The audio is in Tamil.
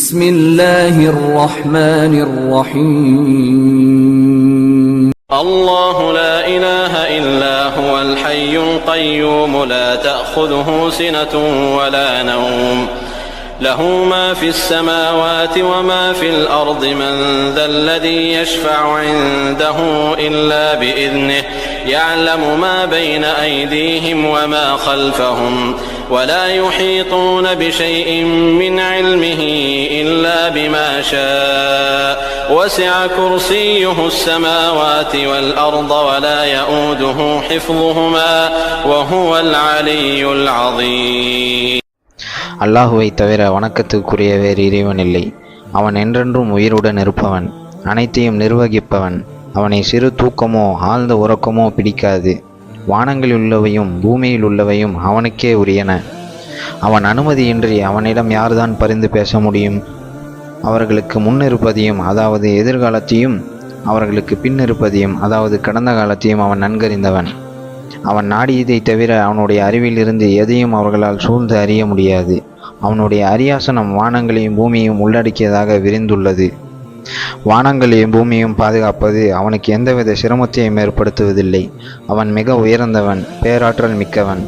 بسم الله الرحمن الرحيم الله لا إله إلا هو الحي القيوم لا تأخذه سنة ولا نوم له ما في السماوات وما في الأرض من ذا الذي يشفع عنده إلا بإذنه يعلم ما بين أيديهم وما خلفهم ولا يحيطون بشيء من علمه إلا بما شاء وسع كرسيه السماوات والأرض ولا يؤوده حفظهما وهو العلي العظيم. அல்லாஹுவை தவிர வணக்கத்துக்குரிய வேறு இறைவன் இல்லை. அவன் என்றென்றும் உயிருடன் இருப்பவன், அனைத்தையும் நிர்வகிப்பவன். அவனை சிறு தூக்கமோ ஆழ்ந்த உறக்கமோ பிடிக்காது. வானங்களில் உள்ளவையும் பூமியில் உள்ளவையும் அவனுக்கே உரியன. அவன் அனுமதியின்றி அவனிடம் யார்தான் பரிந்து பேச முடியும்? அவர்களுக்கு முன் இருப்பதையும் அதாவது எதிர்காலத்தையும், அவர்களுக்கு பின் இருப்பதையும் அதாவது கடந்த காலத்தையும் அவன் நன்கறிந்தவன். அவன் நாடியதை தவிர அவனுடைய அறிவிலிருந்து எதையும் அவர்களால் சூழ்ந்து அறிய முடியாது. அவனுடைய அரியாசனம் வானங்களையும் பூமியையும் உள்ளடக்கியதாக விரிந்துள்ளது. வானங்களையும் பூமியையும் பாதுகாப்பது அவனுக்கு எந்தவித சிரமத்தையும் ஏற்படுத்துவதில்லை. அவன் மிக உயர்ந்தவன், பேராற்றல் மிக்கவன்.